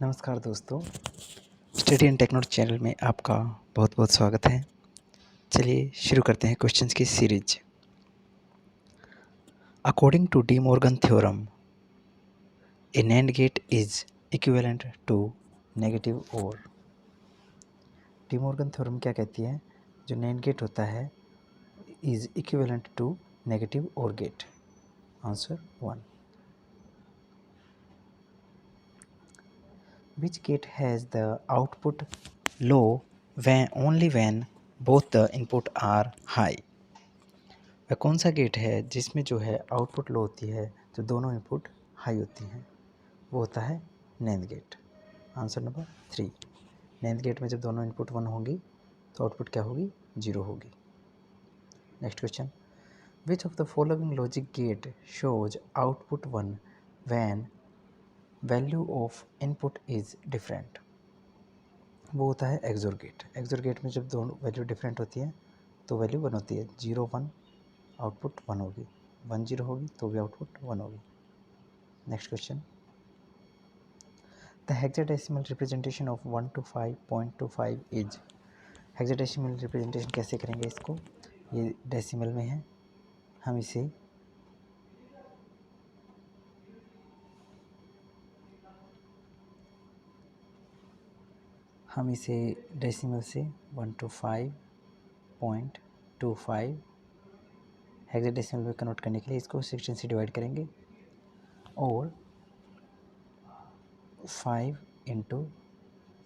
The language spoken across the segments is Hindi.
नमस्कार दोस्तों, स्टडी एंड टेक्नोलॉजी चैनल में आपका बहुत बहुत स्वागत है। चलिए शुरू करते हैं क्वेश्चंस की series. According to De Morgan theorem, a NAND gate is equivalent to negative OR. De Morgan theorem क्या कहती है? जो नैंड गेट होता है is equivalent to negative OR gate. Answer 1। Which gate has the output low when only when both the input are high? वह कौन सा गेट है जिसमें जो है आउटपुट लो होती है, जो दोनों इनपुट हाई होती हैं? वो होता है NAND gate. Answer number 3। NAND gate में जब दोनों इनपुट 1 होंगी तो आउटपुट क्या होगी? 0 होगी। Next question, which of the following logic gate shows output 1 when value of input is different? वो होता है एक्सोर गेट। एक्सोर गेट में जब दोनों वैल्यू डिफरेंट होती है तो वैल्यू 1 होती है। 0 1 आउटपुट 1 होगी, 1 0 होगी तो भी आउटपुट 1 होगी। Next question, the hexadecimal representation of 1 to 5.25 is. Hexadecimal representation कैसे करेंगे इसको? ये डेसिमल में है, हम इसे डेसिमल से 1 to 5.25 हेक्साडेसिमल में कन्वर्ट करने के लिए इसको 16 से डिवाइड करेंगे और 5 into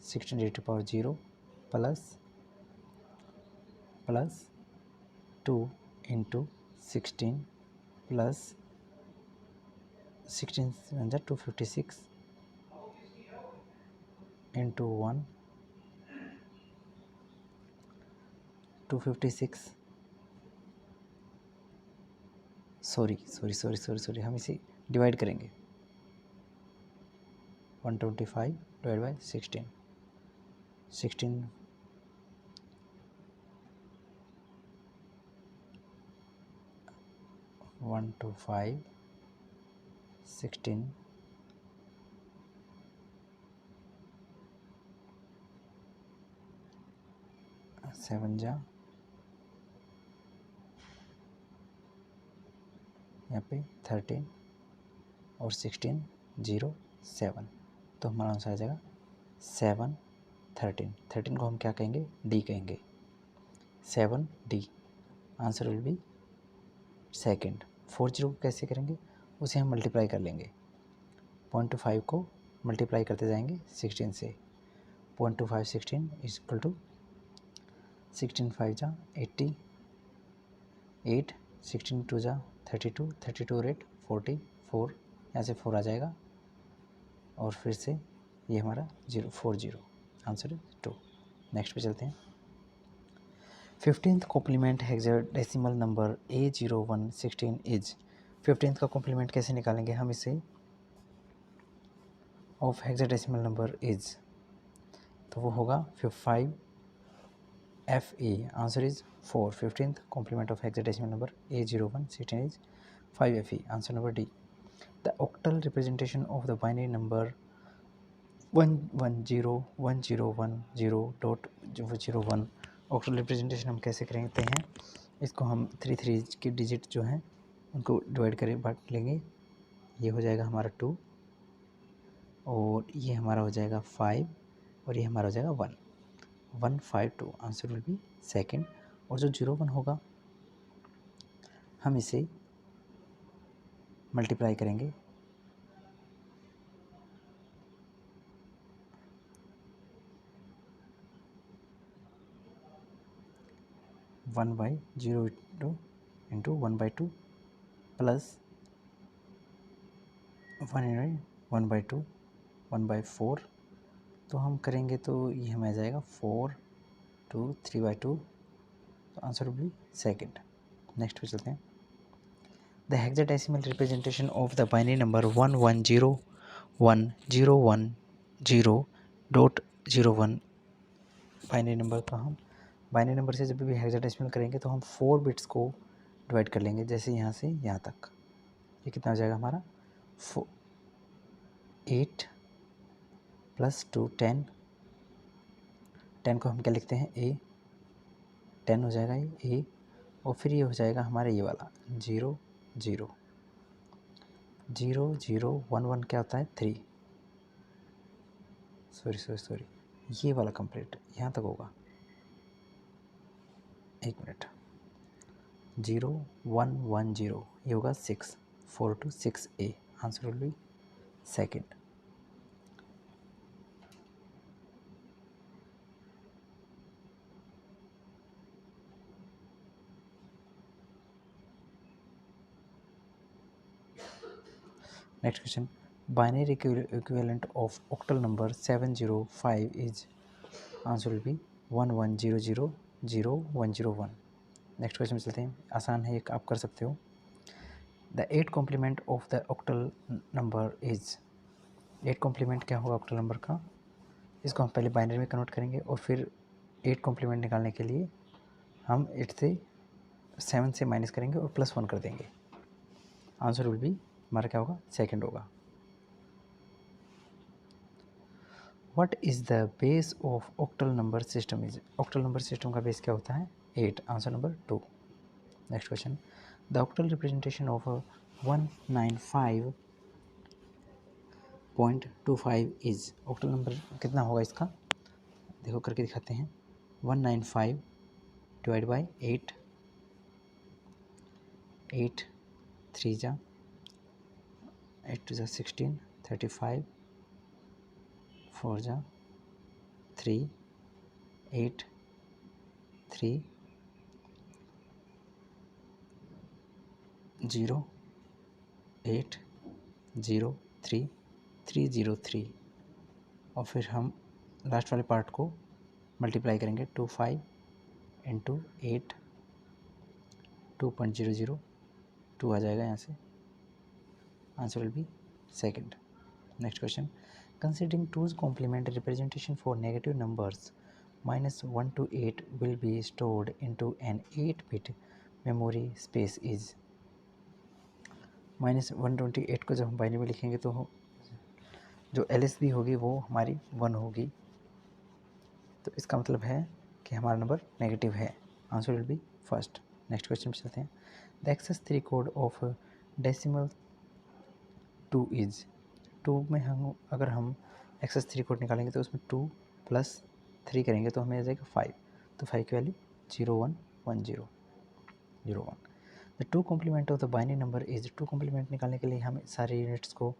16 plus 2 into 16 plus 16 256 into 1 256 sorry हम इसे डिवाइड करेंगे। 125 डिवाइड बाई 16 1 to 5 16 7 जा यहाँ पे 13 और 16 0 7, तो हमारा आंसर आ जाएगा 7 13 को हम क्या कहेंगे? डी कहेंगे। 7 D answer will B second. 40 को कैसे करेंगे? उसे हम मल्टीप्लाई कर लेंगे। 0.25 को मल्टीप्लाई करते जाएंगे 16 से। 0.25 16 इज इक्वल टू 16 5 जा 80 8 16 2 जा 32 32 और 8 44, यहाँ से 4 आ जाएगा और फिर से ये हमारा 040। आंसर 2। नेक्स्ट पे चलते हैं। 15th complement hexadecimal number A0116 is. 15th का कॉम्प्लीमेंट कैसे निकालेंगे हम इसे? ऑफ हेक्साडेसिमल नंबर इज, तो वो होगा 5 FE। Answer is 4। 15th complement of hexadecimal number A0116 is 5 FE। Answer number D. The octal representation of the binary number 11010.001 octal representation हम कैसे करते हैं? इसको हम 3 के डिजिट जो हैं उनको डिवाइड करें, बांट लेंगे। ये हो जाएगा हमारा 2 और ये हमारा हो जाएगा 5 और ये हमारा हो जाएगा 1 152। Answer will B second. और जो 01 होगा हम इसे मल्टीप्लाई करेंगे 1/0 इंटू 1/2 प्लस 1/2 1/4, तो हम करेंगे तो ये हमें आ जाएगा 4 2 3/2, तो answer will B second. Next पे चलते हैं। The hexadecimal representation of the binary number 11010.01 binary number का हम बाइनरी नंबर से जब भी हेक्साडेसिमल करेंगे तो हम 4 बिट्स को डिवाइड कर लेंगे, जैसे यहाँ से यहाँ तक। ये कितना हो जाएगा हमारा 8 प्लस 2 10, 10 को हम क्या लिखते हैं ए, 10 हो जाएगा ये ए, और फिर ये हो जाएगा हमारा ये वाला 0 0 0 0 1 1 क्या होता है 3, सॉरी ये वाला कंप्लीट यहाँ तक होगा, एक मिनट, 0 1 1 0 ये होगा 6, 4 to 6 A, answer will B second. Next question, binary equivalent of octal number 705 is, answer will B 1 1 0 0 0 1 0 1। Next question में चलते हैं, आसान है, एक आप कर सकते हो। The 8 complement of the octal number is, 8 complement क्या होगा ऑक्टल नंबर का, इसको हम पहले बाइनरी में कन्वर्ट करेंगे और फिर 8 कॉम्प्लीमेंट निकालने के लिए हम 8 से 7 से माइनस करेंगे और प्लस 1 कर देंगे, आंसर विल बी हमारा क्या होगा, सेकंड होगा। What is the base of octal number system is, octal number system का बेस क्या होता है, 8, answer number 2। Next question, the octal representation of 195.25 is, octal number कितना होगा इसका, देखो करके दिखाते हैं। 195 डिवाइड बाई 8, 8 3 जा 8 2 जा 16, 35 4 जा 3, 8 3 0 8 0 3 3 0 3, और फिर हम लास्ट वाले पार्ट को मल्टीप्लाई करेंगे, 25 इंटू 8, 2.00 2 आ जाएगा यहाँ से, answer will be second. Next question, considering 2's complement representation for negative numbers -1 to 8 will be stored into an 8-bit memory space is, -128 को जब हम बाइनरी में लिखेंगे तो जो LSB होगी वो हमारी 1 होगी, तो इसका मतलब है कि हमारा नंबर नेगेटिव है, answer will be first. Next question पे चलते हैं, the excess 3 code of decimal 2 is, 2 में हम अगर हम एक्सेस 3 कोड निकालेंगे तो उसमें 2 + 3 करेंगे तो हमें आ जाएगा 5, तो 5 की value 0 1 1 0 0 1। The 2 complement of the binary number is, 2 complement निकालने के लिए हम सारे यूनिट्स को,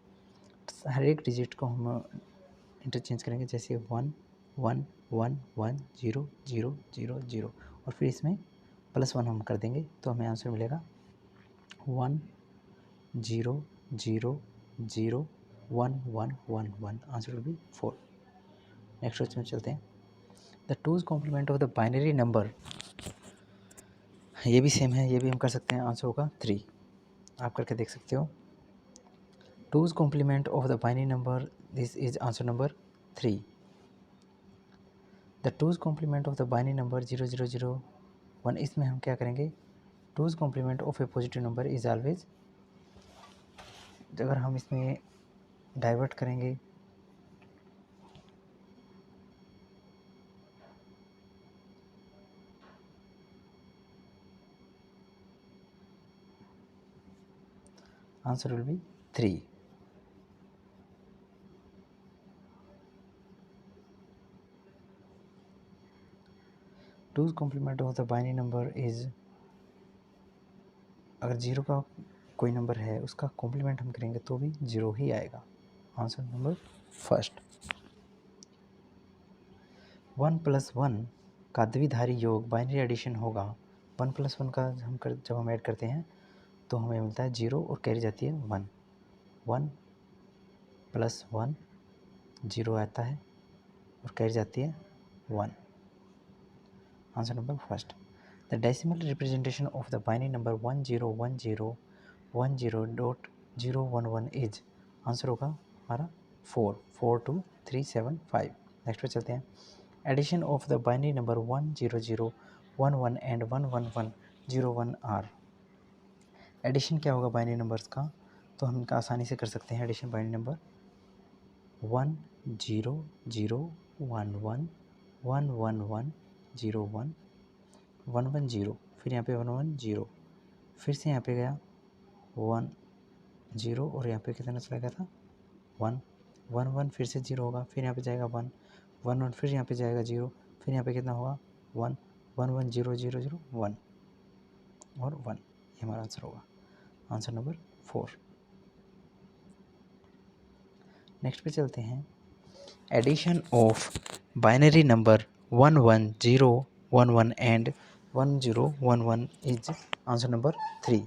हर एक डिजिट को हम इंटरचेंज करेंगे, जैसे 1 1 1 1 0 0 0 0, और फिर इसमें +1 हम कर देंगे तो हमें आंसर मिलेगा 1 0 0 0 1 1 1 1, answer will be 4। Next question में चलते हैं, the 2's complement of the binary number, ये भी सेम है, ये भी हम कर सकते हैं, आंसर होगा 3, आप करके देख सकते हो। 2's complement of the binary number, this is answer number 3। The 2's complement of the binary number 0 0 0 1, इसमें हम क्या करेंगे, 2's complement of a positive number is always, अगर हम इसमें डाइवर्ट करेंगे answer will be 3। Two's complement of the binary number is, अगर 0 का कोई नंबर है उसका कॉम्प्लीमेंट हम करेंगे तो भी 0 ही आएगा, आंसर नंबर फर्स्ट। 1 + 1 का द्विधारी योग बाइनरी एडिशन होगा, 1 + 1 का जब हम ऐड करते हैं तो हमें मिलता है 0 और कैरी जाती है 1, 1 + 1 0 आता है और कैरी जाती है 1, answer number first. The decimal representation of the binary number 1 0 1 0 1 0.0 1 1 is, answer होगा हमारा 4 4 2 3 7 5। नेक्स्ट पे चलते हैं, addition of the binary number 1 0 0 1 1 and 1 1 1 0 1 are, addition क्या होगा बाइनरी नंबर्स का, तो हम इनका आसानी से कर सकते हैं एडिशन, बाइनरी नंबर 1 0 0 1 1 1 1 1 0 1 1 1 0, फिर यहाँ पे 1 1 0, फिर से यहाँ पे गया 1 0 और यहाँ पे कितना चला गया था 1 1 1, फिर से 0 होगा, फिर यहाँ पे जाएगा 1 1 1, फिर यहाँ पे जाएगा 0, फिर यहाँ पे कितना होगा 1 1 1 0 0 0 1 और 1। ये हमारा आंसर होगा, आंसर नंबर 4। नेक्स्ट पे चलते हैं। Addition of binary number 1 1 0 1 1 and 1 0 1 1 is answer number 3।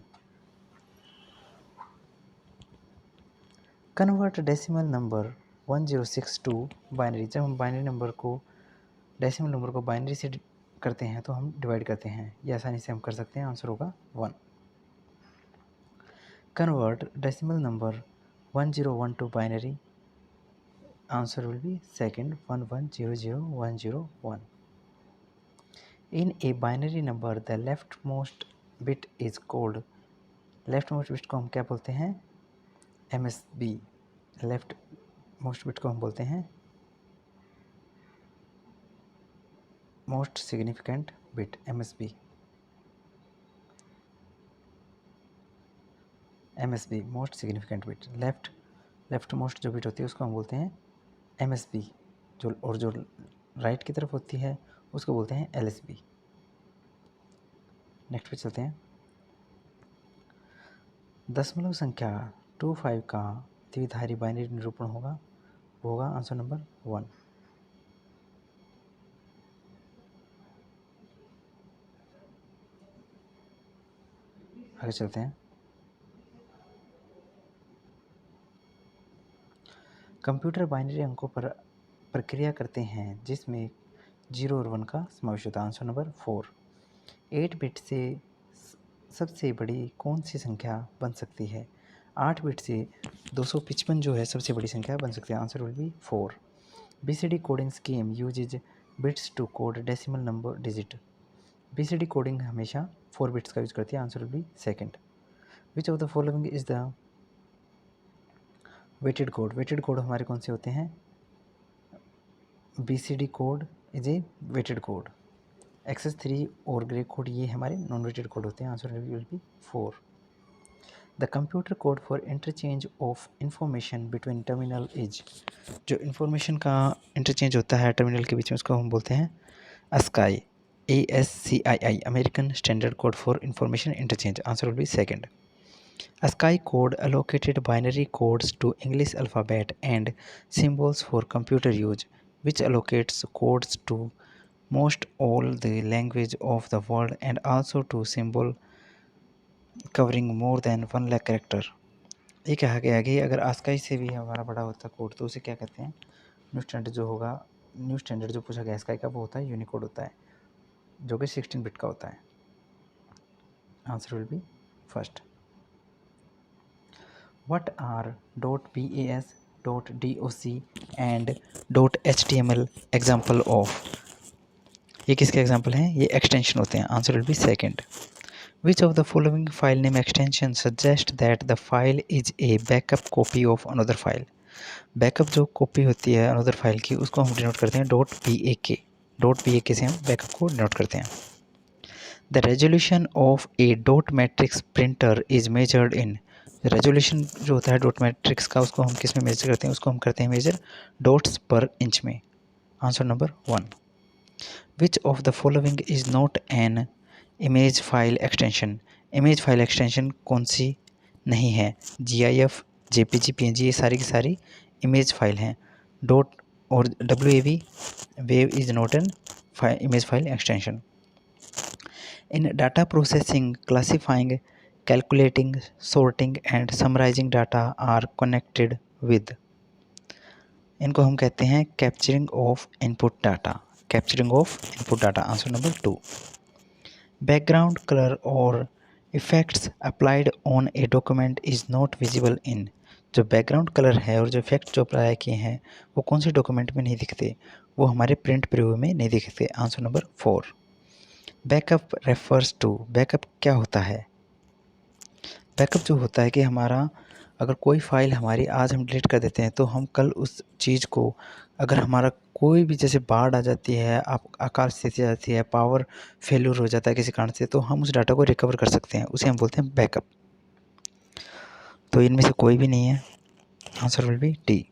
Convert decimal number 1062 to binary. जब हम बाइनरी नंबर को, डेसिमल नंबर को बाइनरी से करते हैं तो हम डिवाइड करते हैं, ये आसानी से हम कर सकते हैं, आंसर होगा 1। Convert decimal number 1012 to binary, answer will be second 1100101. In a binary number the leftmost bit is called, leftmost bit को हम क्या बोलते हैं, MSB। leftmost bit को हम बोलते हैं most significant bit, MSB। MSB most significant bit, leftmost जो bit होती है उसको हम बोलते हैं MSB, जो राइट की तरफ होती है उसको बोलते हैं LSB। नेक्स्ट पे चलते हैं। दशमलव संख्या 25 का द्विधारी बाइनरी निरूपण होगा, वो होगा आंसर नंबर 1। आगे चलते हैं। कंप्यूटर बाइनरी अंकों पर प्रक्रिया करते हैं जिसमें 0 और 1 का समावेश होता है, आंसर नंबर 4। 8 बिट से सबसे बड़ी कौन सी संख्या बन सकती है, 8 बिट से 255 जो है सबसे बड़ी संख्या बन सकती है, answer will be 4। BCD coding scheme uses bits to code decimal number digit. BCD coding हमेशा 4 बिट्स का यूज करती है, answer will be second. Which of the following is the weighted code. Weighted code हमारे कौन से होते हैं, BCD code is a weighted code. XS3 और ग्रे कोड ये हमारे नॉन वेटेड कोड होते हैं, answer will be 4। The computer code for interchange of information between terminal is, जो इंफॉर्मेशन का इंटरचेंज होता है टर्मिनल के बीच में उसको हम बोलते हैं ASCII, ASCII, American standard code for information interchange, answer will be second. ASCII code allocated binary codes to English alphabet and symbols for computer use, which allocates codes to most all the language of the world and also to symbol covering more than 1 lakh character। ये कहा गया कि अगर ASCII से भी हमारा बड़ा होता कोड तो उसे क्या कहते हैं, न्यू स्टैंडर्ड जो होगा, न्यू स्टैंडर्ड जो पूछा गया ASCII का वो होता है यूनिकोड होता है, जो कि 16 बिट का होता है, answer will be first. What are .bas, .doc and .html example of, ये किसके एग्जाम्पल हैं, ये एक्सटेंशन होते हैं, answer will be second. Which of the following file name extension suggest that the file is a backup copy of another file। Backup जो कॉपी होती है अनदर फाइल की उसको हम डिनोट करते हैं .pak, .pak से हम बैकअप को डिनोट करते हैं। The resolution of A dot matrix printer is measured in, resolution जो होता है डॉट मैट्रिक्स का उसको हम किस में मेजर करते हैं, उसको हम करते हैं मेजर डॉट्स पर इंच में, answer number 1। Which of the following is not an image file extension, image file extension कौन सी नहीं है, GIF, JPG, PNG ये सारी की सारी इमेज फाइल हैं, डॉट और WAV, wave is not an image file extension. In data processing classifying, calculating, sorting and summarizing data are connected with, इनको हम कहते हैं capturing of input data, capturing of input data, answer number 2। Background colour और effects applied on a document is not visible in, जो बैकग्राउंड कलर है और जो इफेक्ट जो अप्लाई किए हैं वो कौन से डॉक्यूमेंट में नहीं दिखते, वो हमारे प्रिंट प्रीव्यू में नहीं दिखते, answer number 4। Backup refers to, backup क्या होता है, बैकअप जो होता है कि हमारा अगर कोई फ़ाइल हमारी आज हम डिलीट कर देते हैं तो हम कल उस चीज़ को, अगर हमारा कोई भी जैसे बाढ़ आ जाती है, आकाश स्थिति आ जाती है, पावर फेल्यूर हो जाता है किसी कारण से, तो हम उस डाटा को रिकवर कर सकते हैं, उसे हम बोलते हैं बैकअप। तो इनमें से कोई भी नहीं है, answer will B D.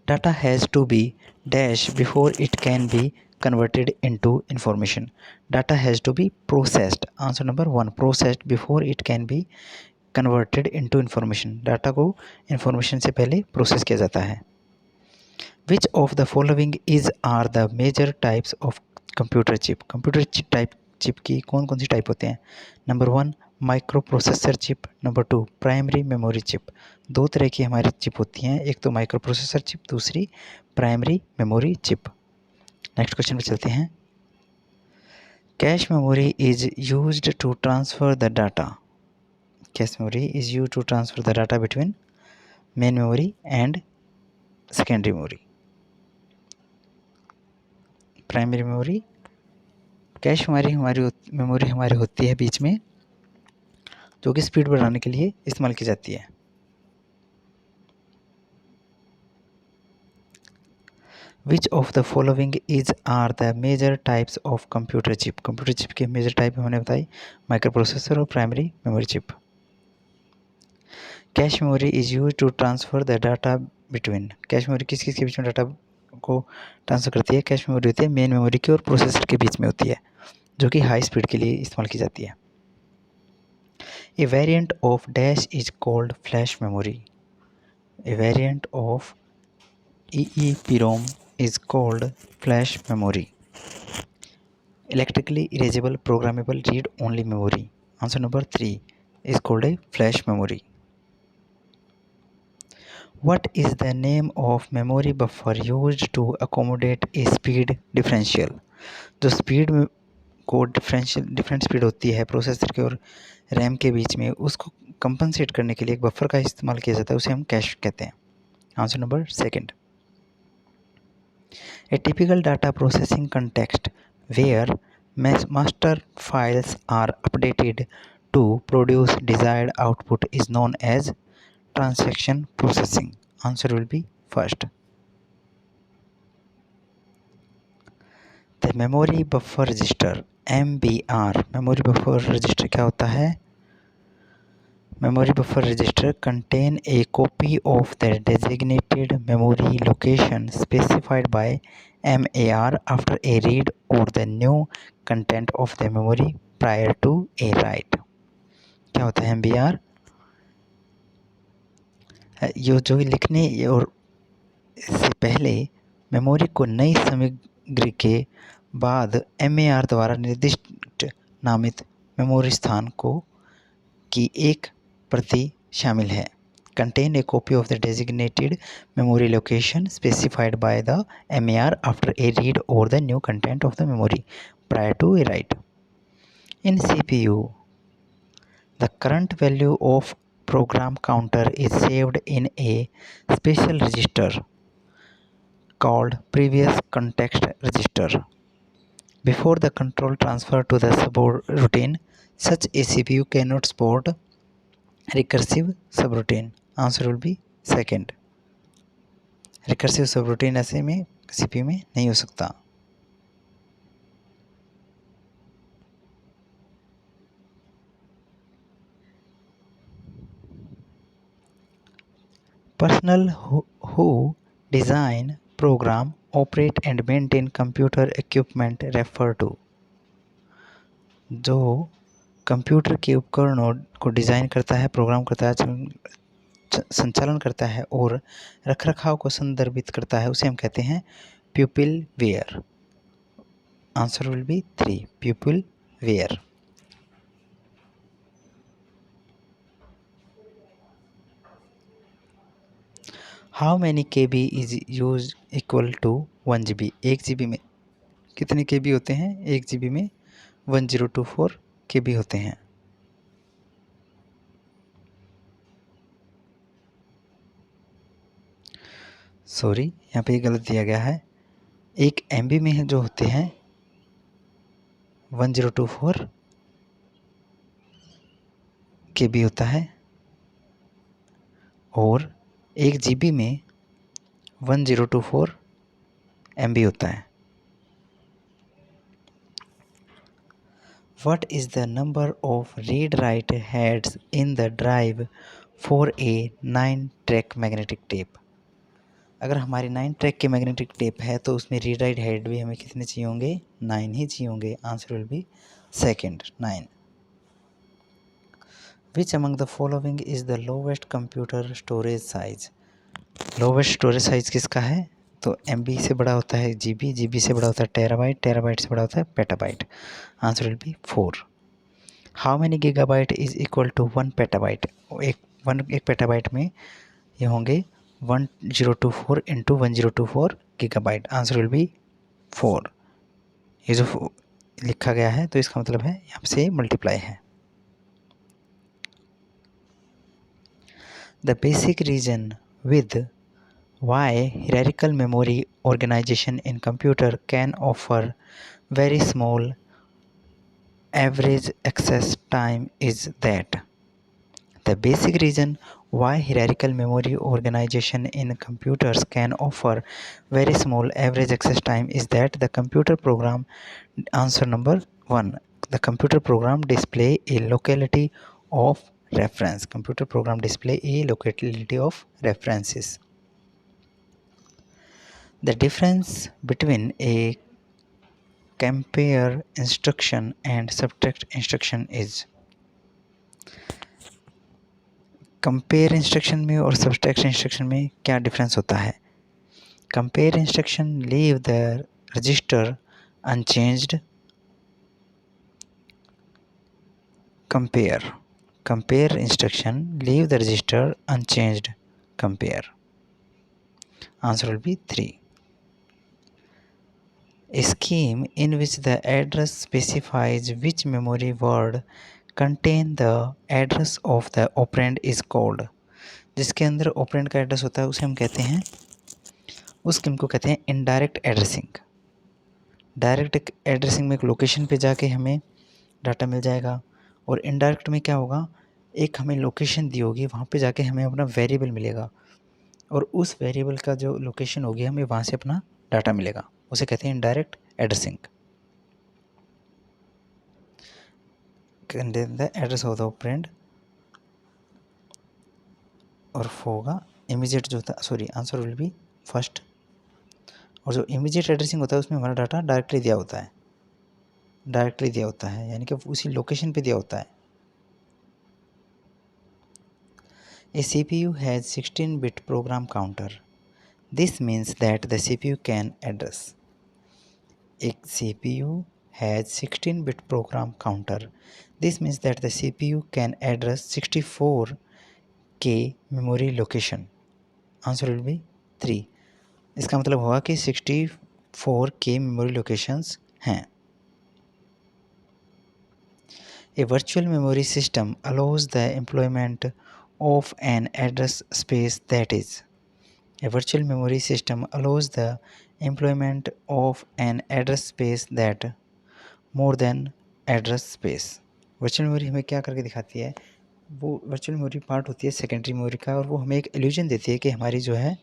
Data has to be dash before it can be converted into information. Data has to be processed. Answer number 1, processed before it can be converted into information. Data को information से पहले प्रोसेस किया जाता है। Which of the following is are the major types of computer chip? Computer type chip की कौन कौन सी टाइप होते हैं? Number 1 microprocessor chip, number 2 primary memory chip. दो तरह की हमारी चिप होती हैं, एक तो माइक्रो प्रोसेसर चिप, दूसरी primary memory chip. Next question पे चलते हैं। Cache memory is used to transfer the data. Cache memory is used to transfer the data between main memory and secondary memory. Primary memory, cache memory हमारी होती है बीच में, जो कि स्पीड बढ़ाने के लिए इस्तेमाल की जाती है। Which of the following is are the major types of computer chip? Computer chip के मेजर टाइप हमने बताई, माइक्रो प्रोसेसर और primary memory chip. Cache memory is use to transfer the data between. Cache memory किस किस के बीच में डाटा को ट्रांसफर करती है? कैश मेमोरी होती है मेन मेमोरी की और प्रोसेसर के बीच में होती है, जो कि हाई स्पीड के लिए इस्तेमाल की जाती है। A variant of dash is called flash memory. A variant of EEPROM is called flash memory. Electrically erasable programmable read-only memory. Answer number 3 is called a flash memory. What is the name of memory buffer used to accommodate a speed differential? जो स्पीड को डिफरेंट स्पीड होती है प्रोसेसर के और रैम के बीच में, उसको कंपनसेट करने के लिए एक बफर का इस्तेमाल किया जाता है, उसे हम कैश कहते हैं। Answer number 2। A typical data processing context where master files are updated to produce desired output is known as transaction processing. Answer will be first. The memory buffer register MBR. Memory buffer register क्या होता है? Memory buffer register contain a copy of the designated memory location specified by MAR after a read or the new content of the memory prior to a write. क्या होता है MBR? ये जो लिखने और इससे पहले मेमोरी को नई सामग्री के बाद MAR द्वारा निर्दिष्ट नामित मेमोरी स्थान को की एक प्रति शामिल है। Contain a copy of the designated memory location specified by the MAR after a read or the new content of the memory prior to a write. In CPU, the current value of program counter is saved in a special register called previous context register. Before the control transfer to the subroutine, such a CPU cannot support recursive subroutine. Answer will be second. Recursive subroutine ऐसे में सीपीयू में नहीं हो सकता। Personnel who design program operate and maintain computer equipment refer to. जो कंप्यूटर के उपकरणों को डिज़ाइन करता है, प्रोग्राम करता है, संचालन करता है और रखरखाव को संदर्भित करता है, उसे हम कहते हैं peopleware. Answer will be 3 peopleware. How many KB is use equal to 1 GB। 1 GB में कितने KB होते हैं? 1 GB में 1024 KB होते हैं। सॉरी, यहाँ पे गलत दिया गया है। 1 MB में जो होते हैं 1024 KB होता है और 1 GB में 1024 MB होता है। What is the number of read-write heads in the drive for a 9-track magnetic tape? अगर हमारी 9 ट्रैक के मैग्नेटिक टेप है तो उसमें रीड राइट हेड भी हमें कितने चाहिए होंगे? 9 ही चाहिए होंगे। Answer will be second, 9। Which among the following is the lowest computer storage size? Lowest storage size किसका है? तो MB से बड़ा होता है GB, GB से बड़ा होता है टेराबाइट, टेराबाइट से बड़ा होता है petabyte. Answer will be 4। How many gigabyte is equal to 1 petabyte? एक पेटाबाइट में ये होंगे 1024 into 1024 gigabyte. Answer will be 4। ये जो लिखा गया है तो इसका मतलब है यहाँ से मल्टीप्लाई है। The basic reason with why hierarchical memory organization in computer can offer very small average access time is that the basic reason why hierarchical memory organization in computers can offer very small average access time is that the computer program, answer number 1, the computer program display a locality of reference. Computer program display a locality of references. The difference between a compare instruction and subtract instruction is, compare instruction में और सब्सट्रैक्ट इंस्ट्रक्शन में क्या डिफरेंस होता है? Compare instruction leave the register unchanged. Compare instruction leave the register unchanged. Compare. Answer will be 3। A scheme in which the address specifies which memory word contain the address of the operand is called। जिसके अंदर ऑपरेंड का एड्रेस होता है उसे हम कहते हैं, उस स्कीम को कहते हैं इनडायरेक्ट एड्रेसिंग। डायरेक्ट एड्रेसिंग में एक लोकेशन पे जाके हमें डाटा मिल जाएगा, और इनडायरेक्ट में क्या होगा, एक हमें लोकेशन दी होगी, वहाँ पे जाके हमें अपना वेरिएबल मिलेगा, और उस वेरिएबल का जो लोकेशन होगी हमें वहाँ से अपना डाटा मिलेगा, उसे कहते हैं indirect addressing. contain the address of the operand और होगा इमीडिएट जो होता है, sorry answer will be first. और जो इमीडिएट एड्रेसिंग होता है उसमें हमारा डाटा डायरेक्टली दिया होता है, यानी कि उसी लोकेशन पे दिया होता है। A CPU has 16-bit program counter. This means that the CPU can address. एक CPU has 16-bit program counter. This means that the CPU can address 64K memory location. Answer will be 3. इसका मतलब होगा कि 64K memory locations हैं। A virtual memory system allows the employment of an address space that is. A virtual memory system allows the employment of an address space that more than address space. Virtual memory हमें क्या करके दिखाती है? वो वर्चुअल मेमोरी पार्ट होती है सेकेंडरी मेमोरी का, और वो हमें एक इल्यूजन देती है कि हमारी जो है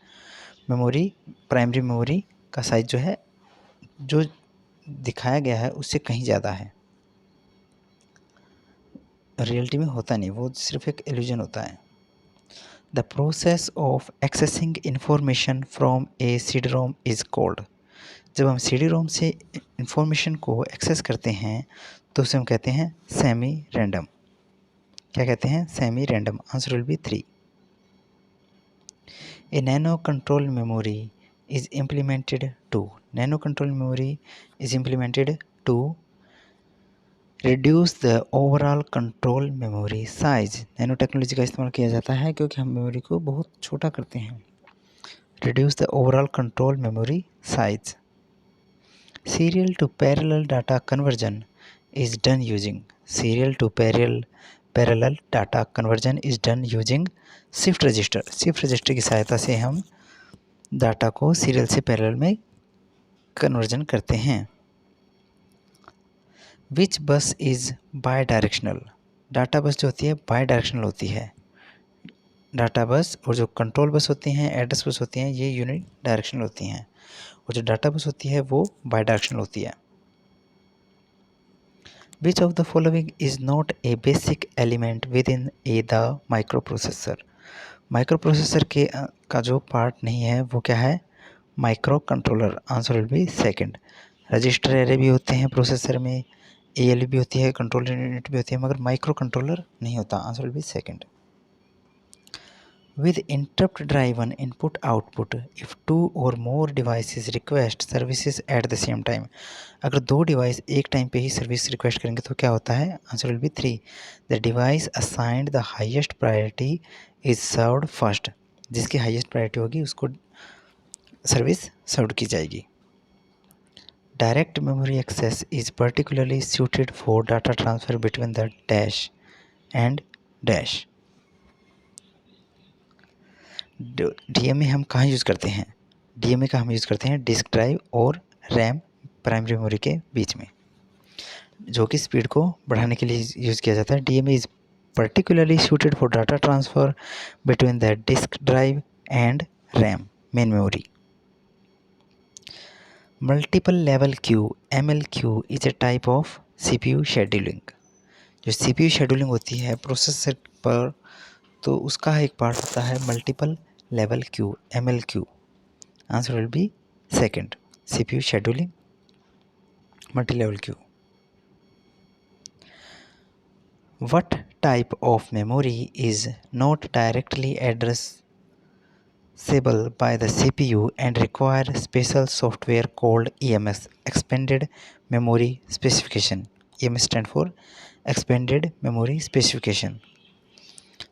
मेमोरी, प्राइमरी मेमोरी का साइज जो है, जो दिखाया गया है उससे कहीं ज़्यादा है। रियलिटी में होता नहीं, वो सिर्फ एक इल्यूजन होता है। The process of accessing information from A CD ROM is called. जब हम CD ROM से इंफॉर्मेशन को एक्सेस करते हैं तो उसे हम कहते हैं सेमी रैंडम। क्या कहते हैं? Semi random. Answer will be 3। A nano control memory is implemented to. Nano control memory is implemented to reduce the overall control memory size. Nanotechnology का इस्तेमाल किया जाता है क्योंकि हम मेमोरी को बहुत छोटा करते हैं। Reduce the overall control memory size. Serial to parallel data conversion is done using. Serial to parallel data conversion is done using shift register. Shift register की सहायता से हम डाटा को सीरियल से पैरेलल में कन्वर्जन करते हैं। Which bus is bidirectional? Data बस जो होती है बाई डायरेक्शनल होती है। डाटा बस और जो कंट्रोल बस होती हैं, एड्रेस बस होती हैं, ये यूनिट डायरेक्शनल होती हैं, और जो डाटा बस होती है वो बाई डायरेक्शनल होती है। Which of the following is not a basic element within the microprocessor? Microprocessor का जो पार्ट नहीं है वो क्या है? Micro controller. Answer will be second. Register array भी होते हैं प्रोसेसर में, ALU भी होती है, कंट्रोल यूनिट भी होती है, मगर माइक्रो कंट्रोलर नहीं होता। Answer will be second. With interrupt driven input output, if two or more devices request services at the same time, अगर दो डिवाइस एक टाइम पे ही सर्विस रिक्वेस्ट करेंगे तो क्या होता है? Answer will be 3। The device assigned the highest priority is served first, जिसकी हाईएस्ट प्रायोरिटी होगी उसको सर्विस सर्व की जाएगी। Direct memory access is particularly suited for data transfer between the dash and dash. DMA हम कहाँ यूज़ करते हैं? DMA का हम यूज़ करते हैं डिस्क ड्राइव और रैम प्राइमरी मेमोरी के बीच में, जो कि स्पीड को बढ़ाने के लिए यूज़ किया जाता है। DMA is particularly suited for data transfer between the disk drive and RAM main memory. Multiple level Q MLQ is a type of CPU scheduling. जो CPU शेड्यूलिंग होती है प्रोसेसर पर, तो उसका एक पार्ट होता है multiple level Q MLQ। Answer will be second, CPU scheduling, multi-level queue. What type of memory is not directly addressable by the CPU and require special software called EMS, Expanded Memory Specification? EMS stand for Expanded Memory Specification.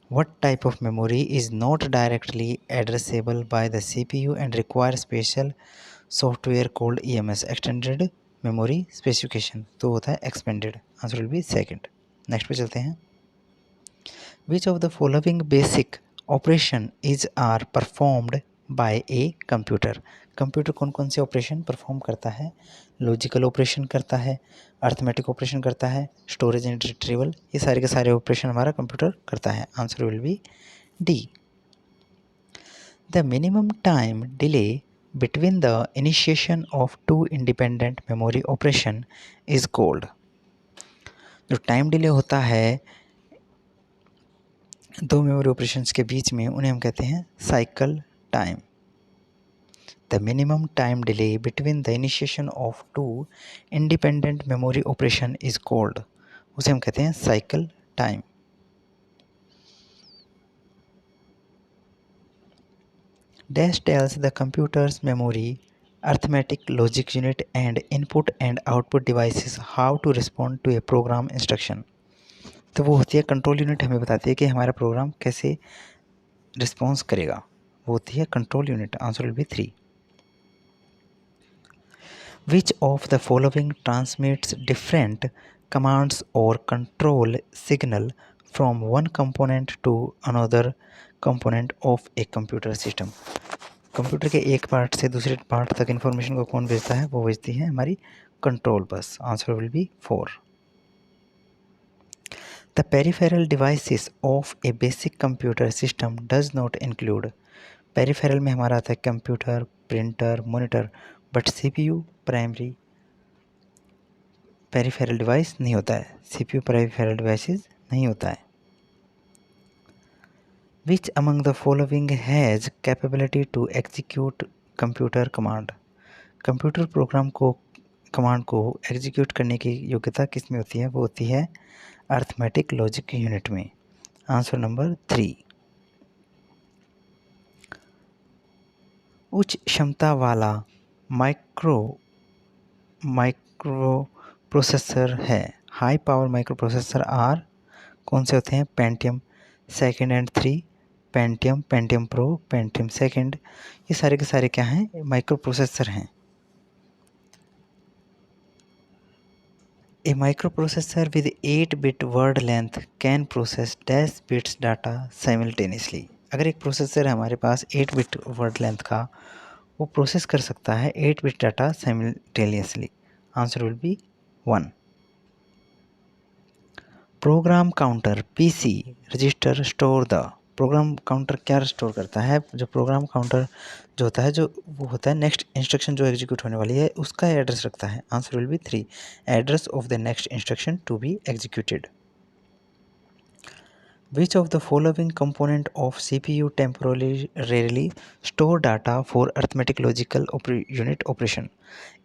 What type of memory is not directly addressable by the CPU and require special software called EMS extended memory specification, तो होता है expanded. Answer will be second. Next पे चलते हैं। Which of the following basic operation is are performed by a computer? Computer कौन कौन से ऑपरेशन परफॉर्म करता है? लॉजिकल ऑपरेशन करता है, अर्थमेटिक ऑपरेशन करता है, स्टोरेज एंड रिट्रीवल, ये सारे के सारे ऑपरेशन हमारा कंप्यूटर करता है। Answer will B D. The minimum time delay between the initiation of two independent memory operation is called, जो टाइम डिले होता है दो मेमोरी ऑपरेशंस के बीच में, उन्हें हम कहते हैं cycle time. The minimum time delay between the initiation of two independent memory operation is called, उसे हम कहते हैं cycle time. Dash tells the computer's memory arithmetic logic unit and input and output devices how to respond to a program instruction, तो वो होती है कंट्रोल यूनिट, हमें बताती है कि हमारा प्रोग्राम कैसे रिस्पॉन्स करेगा, वो होती है control unit. Answer will be 3। Which of the following transmits different commands और control signal from one component to another component of a computer system? Computer के एक पार्ट से दूसरे पार्ट तक इन्फॉर्मेशन को कौन भेजता है? वो भेजती है हमारी control bus. Answer will be 4। The peripheral devices of A basic computer system does not include, peripheral में हमारा आता है computer, printer, monitor, but CPU primary peripheral device नहीं होता है, CPU पेरिफेरल डिवाइसेस नहीं होता है। Which among the following has capability to execute computer command? Computer program को कमांड को एग्जीक्यूट करने की योग्यता किस में होती है? वो होती है अर्थमेटिक लॉजिक यूनिट में। Answer number 3। उच्च क्षमता वाला माइक्रो प्रोसेसर है। High power microprocessor are कौन से होते हैं? Pentium 2 and 3, Pentium pro, Pentium 2, ये सारे के सारे क्या हैं? माइक्रो प्रोसेसर हैं। A microprocessor with 8-bit word length can process dash bits data simultaneously. अगर एक प्रोसेसर है हमारे पास 8 बिट वर्ड लेंथ का, वो प्रोसेस कर सकता है 8 bit data simultaneously. Answer will B 1। Program counter PC register store the. Program counter क्या स्टोर करता है? जो प्रोग्राम काउंटर जो होता है, जो वो होता है नेक्स्ट इंस्ट्रक्शन जो एग्जीक्यूट होने वाली है उसका एड्रेस रखता है। Answer will be 3, address of the next instruction to be executed. Which of the following component of CPU temporarily store data for arithmetic logical unit operation?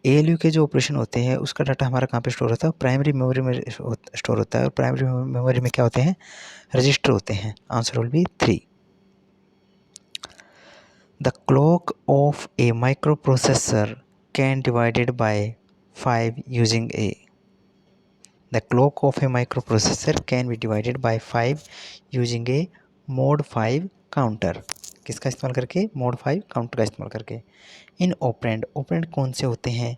ALU के जो ऑपरेशन होते हैं उसका डाटा हमारा कहाँ पे स्टोर होता है? प्राइमरी मेमोरी में स्टोर होता है। और प्राइमरी मेमोरी में क्या होते हैं? रजिस्टर होते हैं। Answer will be 3। The clock of a microprocessor can divided by 5 using a. The clock of a microprocessor can be divided by 5 using a mod 5 counter. किसका इस्तेमाल करके? mod 5 काउंटर का इस्तेमाल करके। इन ऑपरेंड, ऑपरेंड कौन से होते हैं?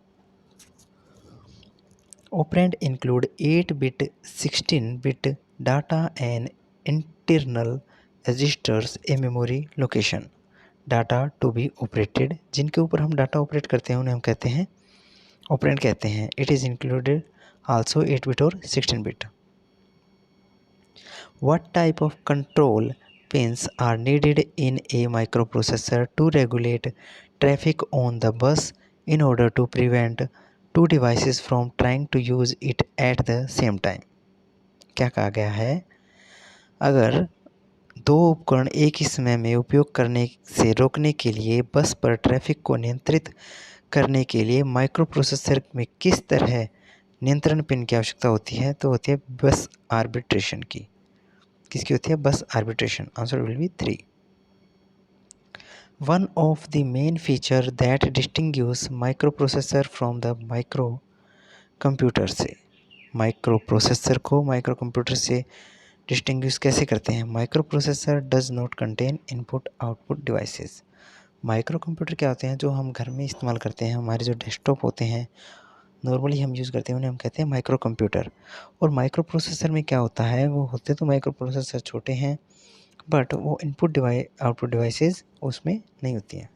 Operand include 8 bit 16 bit data and internal registers a memory location data to be operated. जिनके ऊपर हम डाटा ऑपरेट करते हैं उन्हें हम कहते हैं ऑपरेंड कहते हैं। It is included also 8 bit or 16 bit. What type of control pins are needed in a microprocessor to regulate traffic on the bus in order to prevent two devices from trying to use it at the same time? क्या कहा गया है? अगर दो उपकरण एक ही समय में उपयोग करने से रोकने के लिए बस पर ट्रैफिक को नियंत्रित करने के लिए माइक्रोप्रोसेसर में किस तरह नियंत्रण पिन की आवश्यकता होती है? तो होती है बस आर्बिट्रेशन की। किसकी होती है? बस arbitration. Answer will be 3। One of the main feature that distinguish microprocessor from the micro computer से, माइक्रोप्रोसेसर को माइक्रो कंप्यूटर से डिस्टिंग्विश कैसे करते हैं? Microprocessor does not contain input output devices. Micro computer क्या होते हैं? जो हम घर में इस्तेमाल करते हैं, हमारे जो डेस्कटॉप होते हैं नॉर्मली हम यूज़ करते हैं उन्हें हम कहते हैं माइक्रो कंप्यूटर। और माइक्रो प्रोसेसर में क्या होता है? वो होते तो माइक्रो प्रोसेसर छोटे हैं बट वो इनपुट आउटपुट डिवाइसेस उसमें नहीं होती हैं।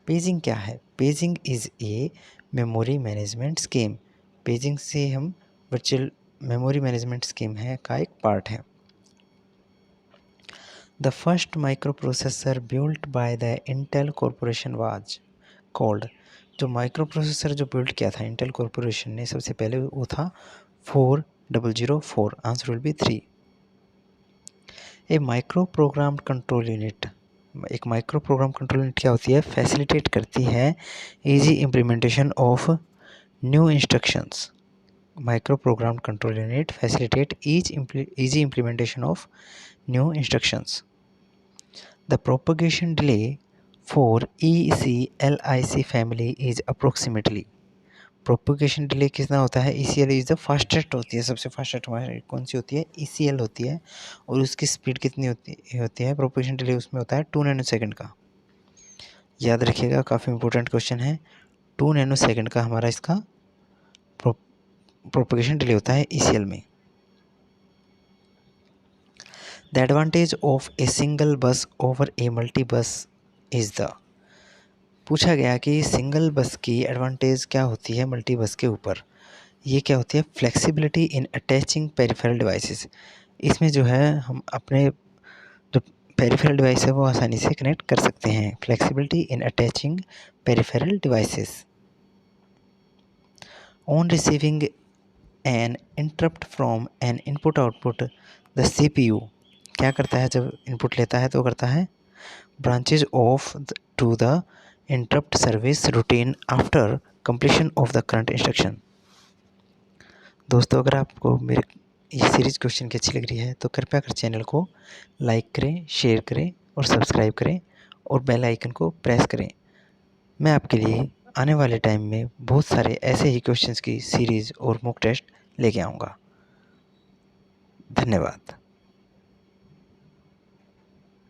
पेजिंग क्या है? Paging is a memory management scheme. Paging से हम वर्चुअल मेमोरी मैनेजमेंट स्कीम है का एक पार्ट है। The first micro processor built by the Intel corporation was called. जो माइक्रो प्रोसेसर जो बिल्ड किया था इंटेल कॉरपोरेशन ने सबसे पहले वो था 4004। Answer will be 3। A micro program control unit, एक माइक्रो प्रोग्राम कंट्रोल यूनिट क्या होती है? फैसिलिटेट करती है easy implementation of new instructions. Micro program control unit facilitate easy implementation of new instructions. The propagation delay for ECLIC family is approximately। Propagation delay कितना होता है? ECL इज़ द फास्टेस्ट होती है, सबसे फास्टेस्ट हमारी कौन सी होती है? ECL होती है। और उसकी स्पीड कितनी होती है? प्रोपोगेशन डिले उसमें होता है 2 नैनो सेकंड का। याद रखिएगा, काफ़ी इंपॉर्टेंट क्वेश्चन है। 2 नैनो सेकंड का हमारा इसका प्रोपोगेशन डिले होता है ECL में। The advantage of a single bus over a multi bus is the. पूछा गया कि सिंगल बस की एडवांटेज क्या होती है मल्टी बस के ऊपर? ये क्या होती है? फ्लेक्सिबिलिटी इन अटैचिंग पेरिफेरल डिवाइसेस। इसमें जो है हम अपने जो पेरिफेरल डिवाइस है वो आसानी से कनेक्ट कर सकते हैं। Flexibility in attaching peripheral devices. On receiving N interrupt from N input output the CPU क्या करता है? जब इनपुट लेता है तो करता है branches off to the interrupt service routine after completion of the current instruction. दोस्तों, अगर आपको मेरे ये सीरीज़ क्वेश्चन की अच्छी लग रही है तो कृपया कर चैनल को लाइक करें, शेयर करें और सब्सक्राइब करें और बेल आइकन को प्रेस करें। मैं आपके लिए आने वाले टाइम में बहुत सारे ऐसे ही क्वेश्चंस की सीरीज़ और मॉक टेस्ट लेके आऊँगा। धन्यवाद।